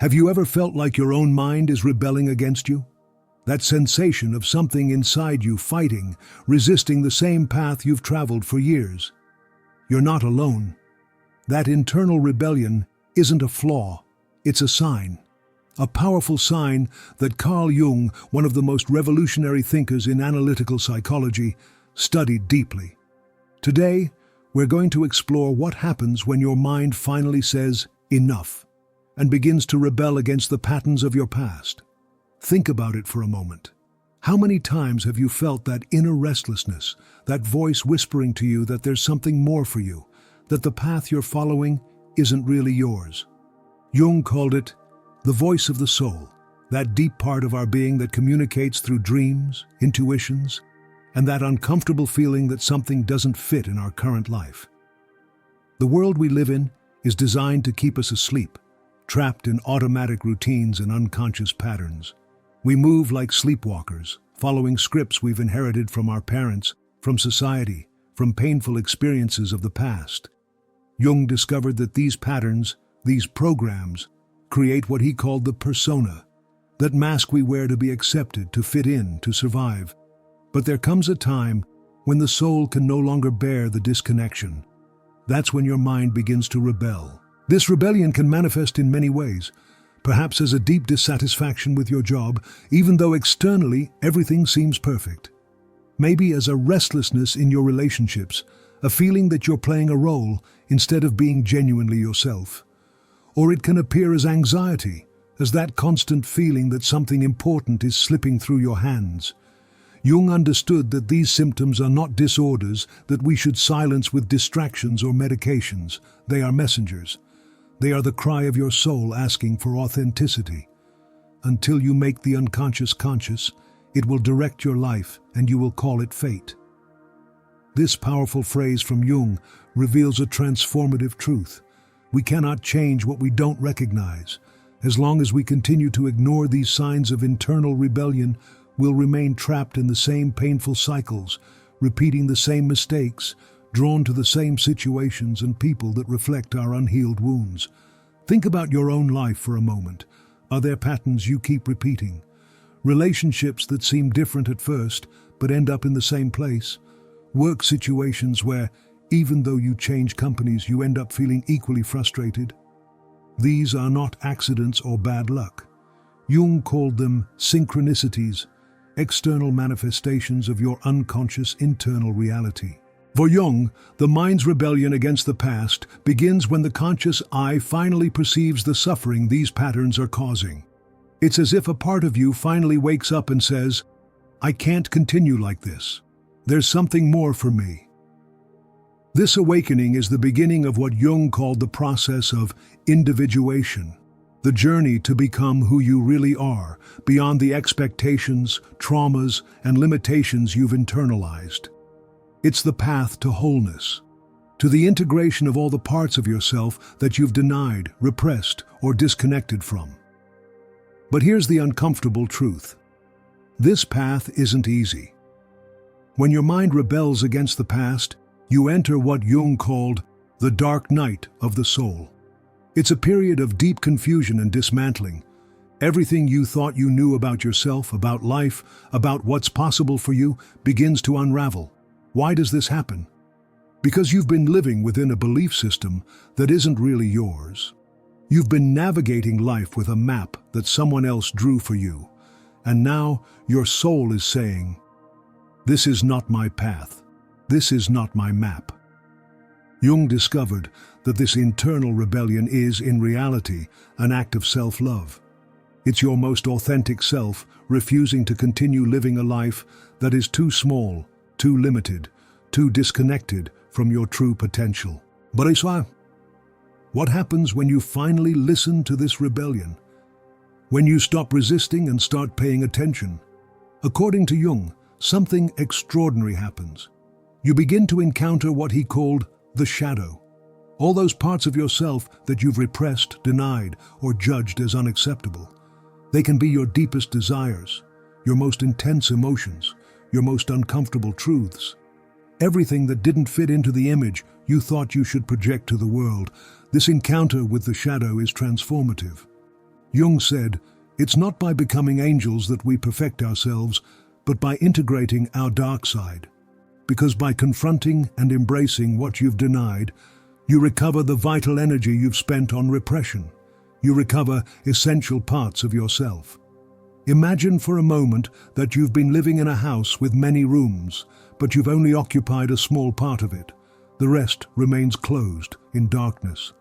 Have you ever felt like your own mind is rebelling against you? That sensation of something inside you fighting, resisting the same path you've traveled for years. You're not alone. That internal rebellion isn't a flaw, it's a sign. A powerful sign that Carl Jung, one of the most revolutionary thinkers in analytical psychology, studied deeply. Today, we're going to explore what happens when your mind finally says enough and begins to rebel against the patterns of your past. Think about it for a moment. How many times have you felt that inner restlessness, that voice whispering to you that there's something more for you, that the path you're following isn't really yours? Jung called it the voice of the soul, that deep part of our being that communicates through dreams, intuitions, and that uncomfortable feeling that something doesn't fit in our current life. The world we live in is designed to keep us asleep, trapped in automatic routines and unconscious patterns. We move like sleepwalkers, following scripts we've inherited from our parents, from society, from painful experiences of the past. Jung discovered that these patterns, these programs, create what he called the persona, that mask we wear to be accepted, to fit in, to survive. But there comes a time when the soul can no longer bear the disconnection. That's when your mind begins to rebel. This rebellion can manifest in many ways, perhaps as a deep dissatisfaction with your job, even though externally everything seems perfect. Maybe as a restlessness in your relationships, a feeling that you're playing a role instead of being genuinely yourself. Or it can appear as anxiety, as that constant feeling that something important is slipping through your hands. Jung understood that these symptoms are not disorders that we should silence with distractions or medications. They are messengers. They are the cry of your soul asking for authenticity. Until you make the unconscious conscious, it will direct your life and you will call it fate. This powerful phrase from Jung reveals a transformative truth. We cannot change what we don't recognize. As long as we continue to ignore these signs of internal rebellion, we'll remain trapped in the same painful cycles, repeating the same mistakes, drawn to the same situations and people that reflect our unhealed wounds. Think about your own life for a moment. Are there patterns you keep repeating? Relationships that seem different at first, but end up in the same place? Work situations where, even though you change companies, you end up feeling equally frustrated? These are not accidents or bad luck. Jung called them synchronicities, external manifestations of your unconscious internal reality. For Jung, the mind's rebellion against the past begins when the conscious I finally perceives the suffering these patterns are causing. It's as if a part of you finally wakes up and says, I can't continue like this. There's something more for me. This awakening is the beginning of what Jung called the process of individuation, the journey to become who you really are, beyond the expectations, traumas, and limitations you've internalized. It's the path to wholeness, to the integration of all the parts of yourself that you've denied, repressed, or disconnected from. But here's the uncomfortable truth. This path isn't easy. When your mind rebels against the past, you enter what Jung called the dark night of the soul. It's a period of deep confusion and dismantling. Everything you thought you knew about yourself, about life, about what's possible for you, begins to unravel. Why does this happen? Because you've been living within a belief system that isn't really yours. You've been navigating life with a map that someone else drew for you, and now your soul is saying, "This is not my path. This is not my map." Jung discovered that this internal rebellion is, in reality, an act of self-love. It's your most authentic self refusing to continue living a life that is too small, too limited, too disconnected from your true potential. But what happens when you finally listen to this rebellion? When you stop resisting and start paying attention? According to Jung, something extraordinary happens. You begin to encounter what he called the shadow. All those parts of yourself that you've repressed, denied, or judged as unacceptable. They can be your deepest desires, your most intense emotions, your most uncomfortable truths. Everything that didn't fit into the image you thought you should project to the world. This encounter with the shadow is transformative. Jung said, "It's not by becoming angels that we perfect ourselves, but by integrating our dark side. Because by confronting and embracing what you've denied, you recover the vital energy you've spent on repression. You recover essential parts of yourself." Imagine for a moment that you've been living in a house with many rooms, but you've only occupied a small part of it. The rest remains closed, in darkness.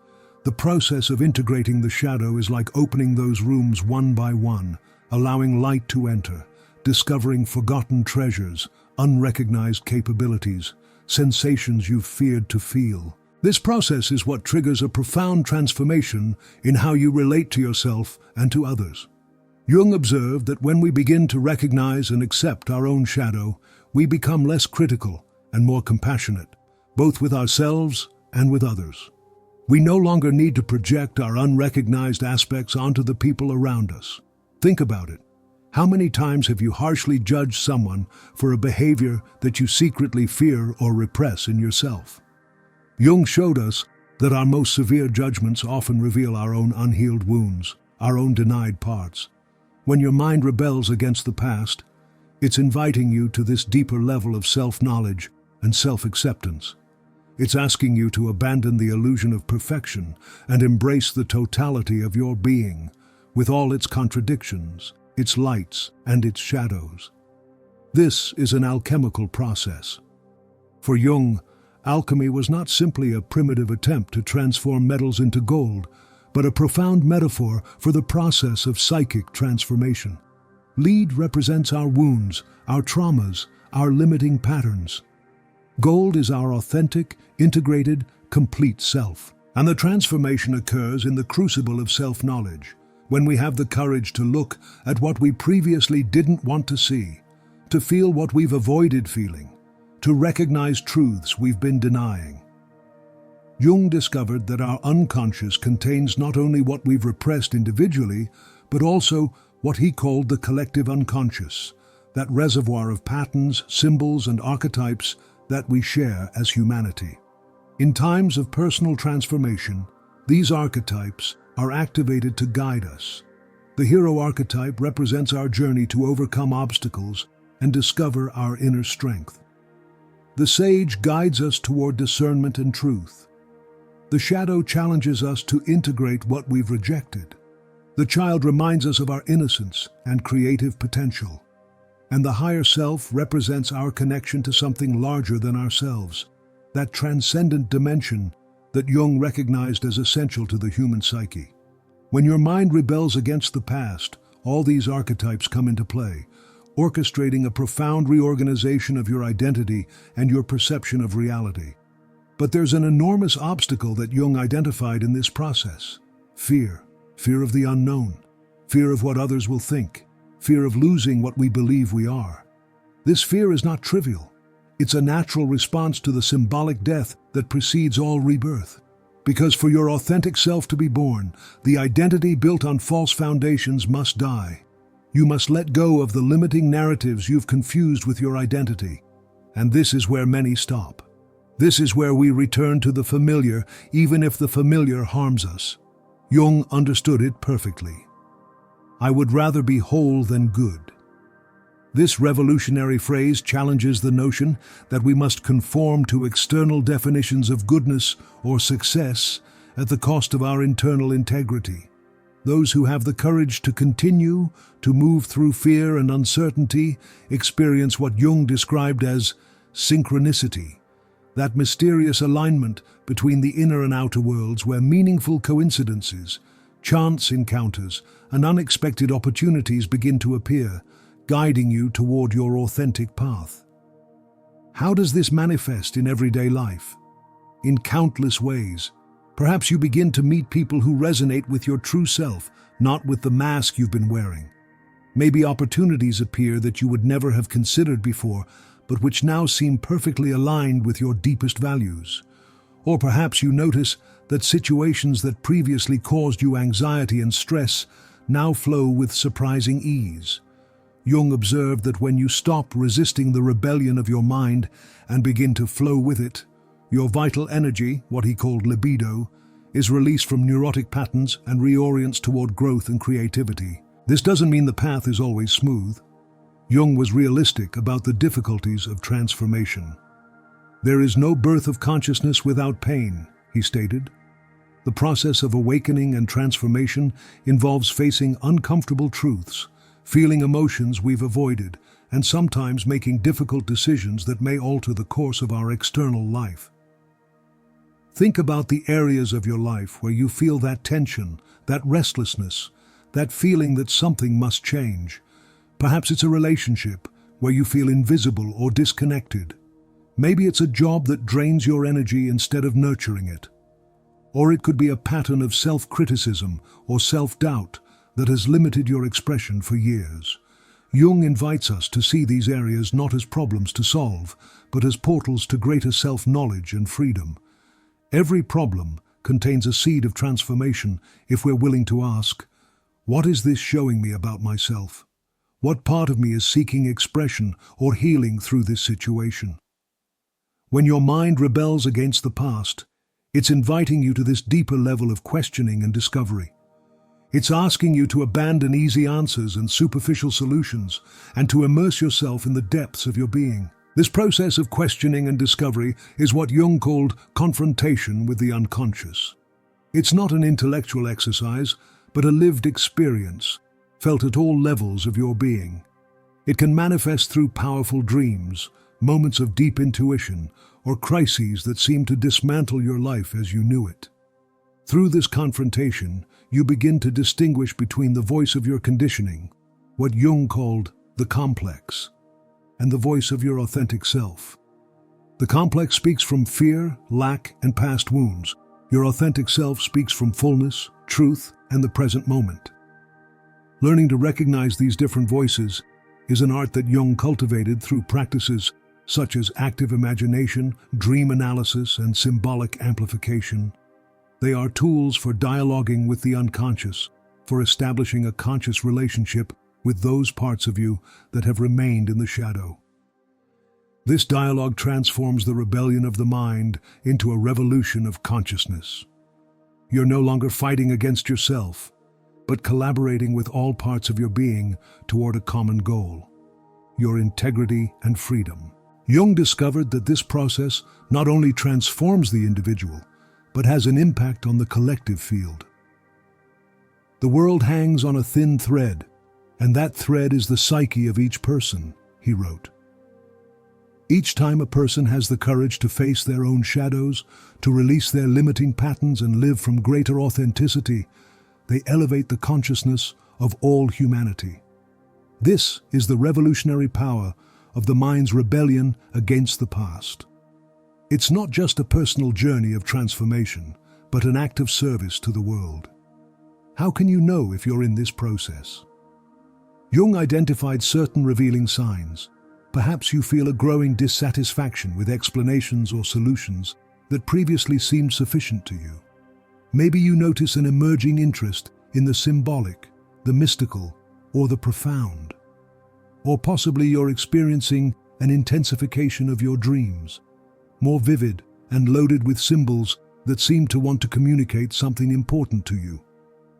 The process of integrating the shadow is like opening those rooms one by one, allowing light to enter, discovering forgotten treasures, unrecognized capabilities, sensations you've feared to feel. This process is what triggers a profound transformation in how you relate to yourself and to others. Jung observed that when we begin to recognize and accept our own shadow, we become less critical and more compassionate, both with ourselves and with others. We no longer need to project our unrecognized aspects onto the people around us. Think about it. How many times have you harshly judged someone for a behavior that you secretly fear or repress in yourself? Jung showed us that our most severe judgments often reveal our own unhealed wounds, our own denied parts. When your mind rebels against the past, it's inviting you to this deeper level of self-knowledge and self-acceptance. It's asking you to abandon the illusion of perfection and embrace the totality of your being, with all its contradictions, its lights, and its shadows. This is an alchemical process. For Jung, alchemy was not simply a primitive attempt to transform metals into gold, but a profound metaphor for the process of psychic transformation. Lead represents our wounds, our traumas, our limiting patterns. Gold is our authentic, integrated, complete self. And the transformation occurs in the crucible of self-knowledge, when we have the courage to look at what we previously didn't want to see, to feel what we've avoided feeling, to recognize truths we've been denying. Jung discovered that our unconscious contains not only what we've repressed individually, but also what he called the collective unconscious, that reservoir of patterns, symbols, and archetypes that we share as humanity. In times of personal transformation, these archetypes are activated to guide us. The hero archetype represents our journey to overcome obstacles and discover our inner strength. The sage guides us toward discernment and truth. The shadow challenges us to integrate what we've rejected. The child reminds us of our innocence and creative potential. And the higher self represents our connection to something larger than ourselves, that transcendent dimension that Jung recognized as essential to the human psyche. When your mind rebels against the past, all these archetypes come into play, orchestrating a profound reorganization of your identity and your perception of reality. But there's an enormous obstacle that Jung identified in this process: fear. Fear of the unknown, fear of what others will think, fear of losing what we believe we are. This fear is not trivial. It's a natural response to the symbolic death that precedes all rebirth. Because for your authentic self to be born, the identity built on false foundations must die. You must let go of the limiting narratives you've confused with your identity. And this is where many stop. This is where we return to the familiar, even if the familiar harms us. Jung understood it perfectly. I would rather be whole than good. This revolutionary phrase challenges the notion that we must conform to external definitions of goodness or success at the cost of our internal integrity. Those who have the courage to continue to move through fear and uncertainty experience what Jung described as synchronicity, that mysterious alignment between the inner and outer worlds where meaningful coincidences, chance encounters, and unexpected opportunities begin to appear, guiding you toward your authentic path. How does this manifest in everyday life? In countless ways. Perhaps you begin to meet people who resonate with your true self, not with the mask you've been wearing. Maybe opportunities appear that you would never have considered before, but which now seem perfectly aligned with your deepest values. Or perhaps you notice that situations that previously caused you anxiety and stress now flow with surprising ease. Jung observed that when you stop resisting the rebellion of your mind and begin to flow with it, your vital energy, what he called libido, is released from neurotic patterns and reorients toward growth and creativity. This doesn't mean the path is always smooth. Jung was realistic about the difficulties of transformation. "There is no birth of consciousness without pain," he stated. The process of awakening and transformation involves facing uncomfortable truths, feeling emotions we've avoided, and sometimes making difficult decisions that may alter the course of our external life. Think about the areas of your life where you feel that tension, that restlessness, that feeling that something must change. Perhaps it's a relationship where you feel invisible or disconnected. Maybe it's a job that drains your energy instead of nurturing it. Or it could be a pattern of self-criticism or self-doubt that has limited your expression for years. Jung invites us to see these areas not as problems to solve, but as portals to greater self-knowledge and freedom. Every problem contains a seed of transformation if we're willing to ask, what is this showing me about myself? What part of me is seeking expression or healing through this situation? When your mind rebels against the past, it's inviting you to this deeper level of questioning and discovery. It's asking you to abandon easy answers and superficial solutions and to immerse yourself in the depths of your being. This process of questioning and discovery is what Jung called confrontation with the unconscious. It's not an intellectual exercise, but a lived experience, felt at all levels of your being. It can manifest through powerful dreams, moments of deep intuition, or crises that seem to dismantle your life as you knew it. Through this confrontation, you begin to distinguish between the voice of your conditioning, what Jung called the complex, and the voice of your authentic self. The complex speaks from fear, lack, and past wounds. Your authentic self speaks from fullness, truth, and the present moment. Learning to recognize these different voices is an art that Jung cultivated through practices such as active imagination, dream analysis, and symbolic amplification. They are tools for dialoguing with the unconscious, for establishing a conscious relationship with those parts of you that have remained in the shadow. This dialogue transforms the rebellion of the mind into a revolution of consciousness. You're no longer fighting against yourself, but collaborating with all parts of your being toward a common goal, your integrity and freedom. Jung discovered that this process not only transforms the individual, but has an impact on the collective field. The world hangs on a thin thread, and that thread is the psyche of each person, he wrote. Each time a person has the courage to face their own shadows, to release their limiting patterns and live from greater authenticity, they elevate the consciousness of all humanity. This is the revolutionary power of the mind's rebellion against the past. It's not just a personal journey of transformation, but an act of service to the world. How can you know if you're in this process? Jung identified certain revealing signs. Perhaps you feel a growing dissatisfaction with explanations or solutions that previously seemed sufficient to you. Maybe you notice an emerging interest in the symbolic, the mystical, or the profound. Or possibly you're experiencing an intensification of your dreams, more vivid and loaded with symbols that seem to want to communicate something important to you.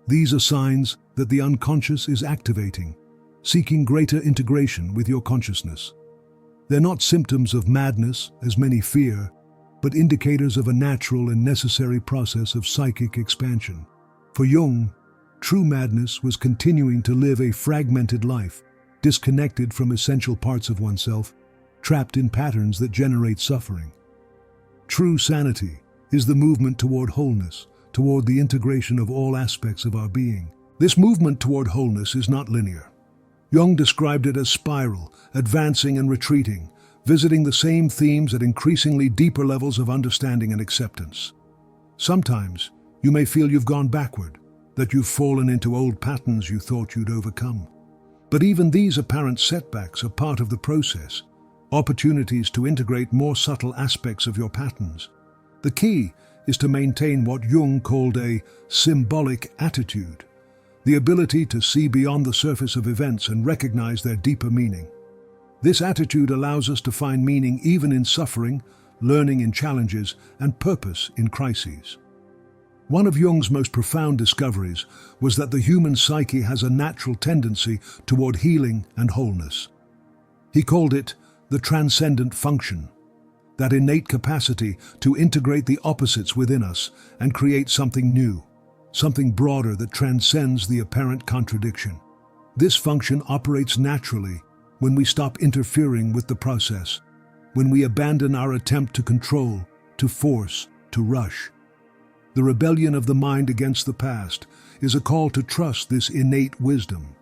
These are signs that the unconscious is activating, seeking greater integration with your consciousness. They're not symptoms of madness, as many fear, but indicators of a natural and necessary process of psychic expansion. For Jung, true madness was continuing to live a fragmented life, disconnected from essential parts of oneself, trapped in patterns that generate suffering. True sanity is the movement toward wholeness, toward the integration of all aspects of our being. This movement toward wholeness is not linear. Jung described it as spiral, advancing and retreating, visiting the same themes at increasingly deeper levels of understanding and acceptance. Sometimes, you may feel you've gone backward, that you've fallen into old patterns you thought you'd overcome. But even these apparent setbacks are part of the process, opportunities to integrate more subtle aspects of your patterns. The key is to maintain what Jung called a symbolic attitude, the ability to see beyond the surface of events and recognize their deeper meaning. This attitude allows us to find meaning even in suffering, learning in challenges, and purpose in crises. One of Jung's most profound discoveries was that the human psyche has a natural tendency toward healing and wholeness. He called it the transcendent function, that innate capacity to integrate the opposites within us and create something new, something broader that transcends the apparent contradiction. This function operates naturally when we stop interfering with the process, when we abandon our attempt to control, to force, to rush. The rebellion of the mind against the past is a call to trust this innate wisdom,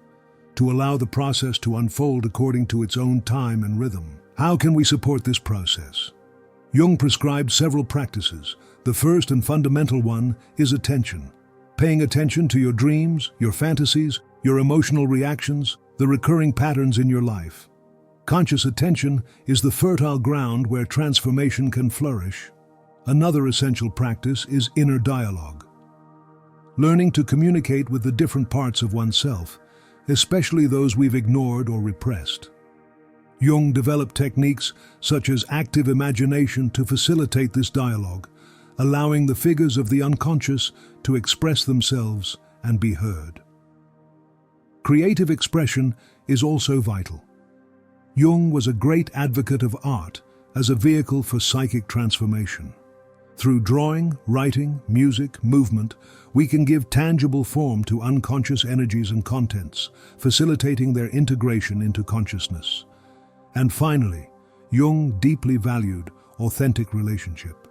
to allow the process to unfold according to its own time and rhythm. How can we support this process? Jung prescribed several practices. The first and fundamental one is attention. Paying attention to your dreams, your fantasies, your emotional reactions, the recurring patterns in your life. Conscious attention is the fertile ground where transformation can flourish. Another essential practice is inner dialogue. Learning to communicate with the different parts of oneself, especially those we've ignored or repressed. Jung developed techniques such as active imagination to facilitate this dialogue, allowing the figures of the unconscious to express themselves and be heard. Creative expression is also vital. Jung was a great advocate of art as a vehicle for psychic transformation. Through drawing, writing, music, movement, we can give tangible form to unconscious energies and contents, facilitating their integration into consciousness. And finally, Jung deeply valued authentic relationship.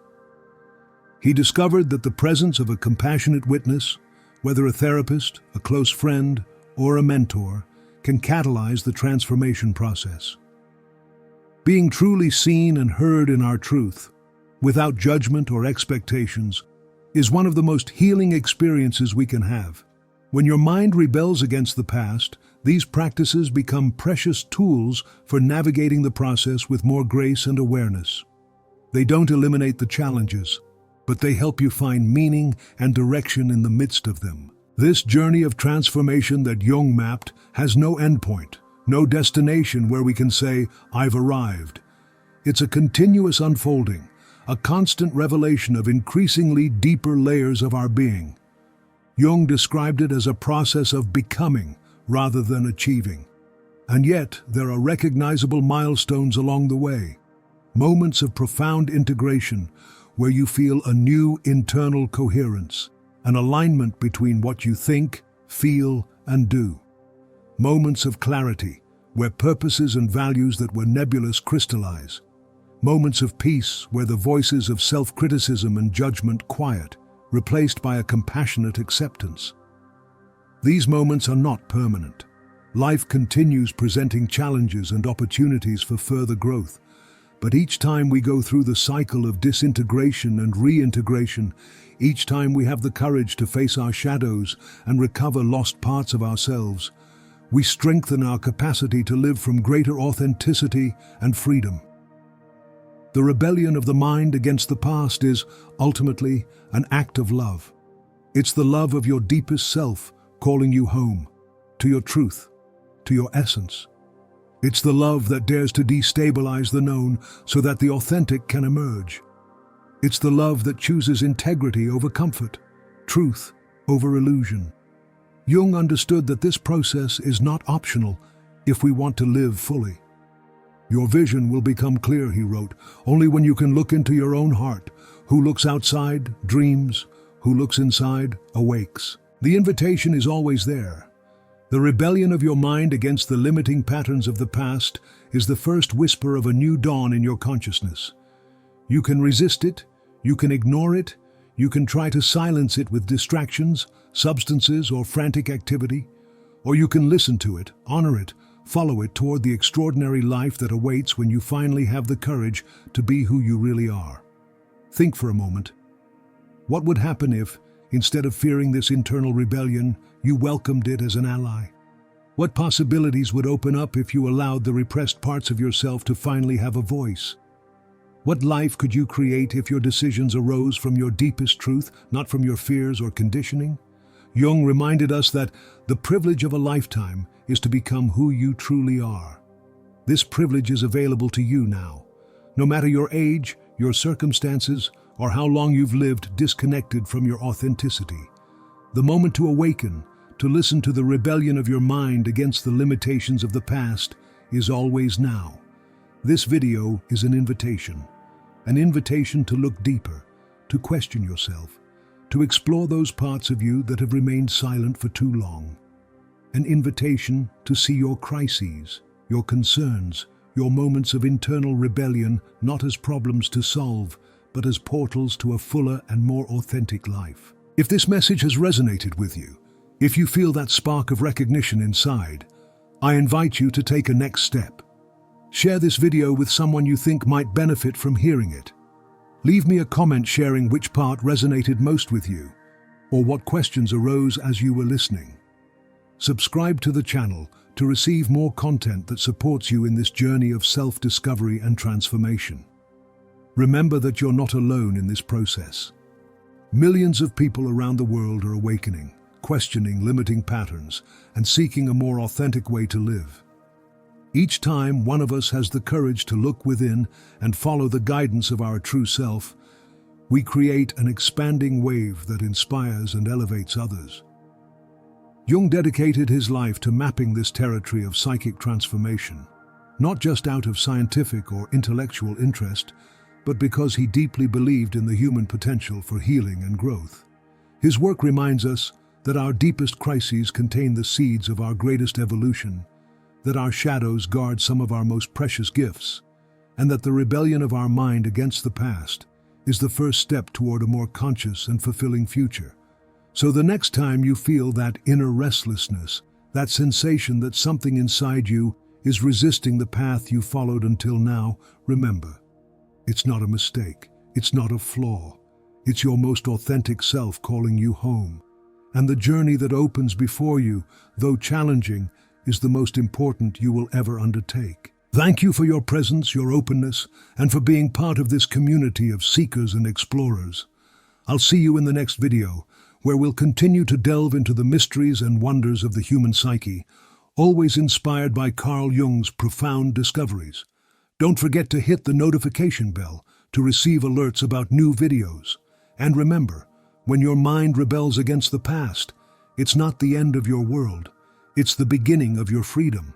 He discovered that the presence of a compassionate witness, whether a therapist, a close friend, or a mentor, can catalyze the transformation process. Being truly seen and heard in our truth, without judgment or expectations, is one of the most healing experiences we can have. When your mind rebels against the past, these practices become precious tools for navigating the process with more grace and awareness. They don't eliminate the challenges, but they help you find meaning and direction in the midst of them. This journey of transformation that Jung mapped has no endpoint, no destination where we can say, "I've arrived." It's a continuous unfolding, a constant revelation of increasingly deeper layers of our being. Jung described it as a process of becoming rather than achieving. And yet, there are recognizable milestones along the way, moments of profound integration where you feel a new internal coherence, an alignment between what you think, feel, and do. Moments of clarity, where purposes and values that were nebulous crystallize. Moments of peace, where the voices of self-criticism and judgment quiet, replaced by a compassionate acceptance. These moments are not permanent. Life continues presenting challenges and opportunities for further growth. But each time we go through the cycle of disintegration and reintegration, each time we have the courage to face our shadows and recover lost parts of ourselves, we strengthen our capacity to live from greater authenticity and freedom. The rebellion of the mind against the past is, ultimately, an act of love. It's the love of your deepest self calling you home, to your truth, to your essence. It's the love that dares to destabilize the known so that the authentic can emerge. It's the love that chooses integrity over comfort, truth over illusion. Jung understood that this process is not optional if we want to live fully. Your vision will become clear, he wrote, only when you can look into your own heart. Who looks outside dreams, who looks inside awakes. The invitation is always there. The rebellion of your mind against the limiting patterns of the past is the first whisper of a new dawn in your consciousness. You can resist it, you can ignore it, you can try to silence it with distractions, substances, or frantic activity, or you can listen to it, honor it, follow it toward the extraordinary life that awaits when you finally have the courage to be who you really are. Think for a moment. What would happen if, instead of fearing this internal rebellion, you welcomed it as an ally? What possibilities would open up if you allowed the repressed parts of yourself to finally have a voice? What life could you create if your decisions arose from your deepest truth, not from your fears or conditioning? Jung reminded us that the privilege of a lifetime is to become who you truly are. This privilege is available to you now. No matter your age, your circumstances, or how long you've lived disconnected from your authenticity. The moment to awaken, to listen to the rebellion of your mind against the limitations of the past, is always now. This video is an invitation to look deeper, to question yourself, to explore those parts of you that have remained silent for too long. An invitation to see your crises, your concerns, your moments of internal rebellion not as problems to solve, but as portals to a fuller and more authentic life. If this message has resonated with you, if you feel that spark of recognition inside, I invite you to take a next step. Share this video with someone you think might benefit from hearing it. Leave me a comment sharing which part resonated most with you, or what questions arose as you were listening. Subscribe to the channel to receive more content that supports you in this journey of self-discovery and transformation. Remember that you're not alone in this process. Millions of people around the world are awakening, questioning limiting patterns, and seeking a more authentic way to live. Each time one of us has the courage to look within and follow the guidance of our true self, we create an expanding wave that inspires and elevates others. Jung dedicated his life to mapping this territory of psychic transformation, not just out of scientific or intellectual interest, but because he deeply believed in the human potential for healing and growth. His work reminds us that our deepest crises contain the seeds of our greatest evolution, that our shadows guard some of our most precious gifts, and that the rebellion of our mind against the past is the first step toward a more conscious and fulfilling future. So the next time you feel that inner restlessness, that sensation that something inside you is resisting the path you followed until now, remember, it's not a mistake, it's not a flaw, it's your most authentic self calling you home. And the journey that opens before you, though challenging, is the most important you will ever undertake. Thank you for your presence, your openness, and for being part of this community of seekers and explorers. I'll see you in the next video, where we'll continue to delve into the mysteries and wonders of the human psyche, always inspired by Carl Jung's profound discoveries. Don't forget to hit the notification bell to receive alerts about new videos. And remember, when your mind rebels against the past, it's not the end of your world, it's the beginning of your freedom.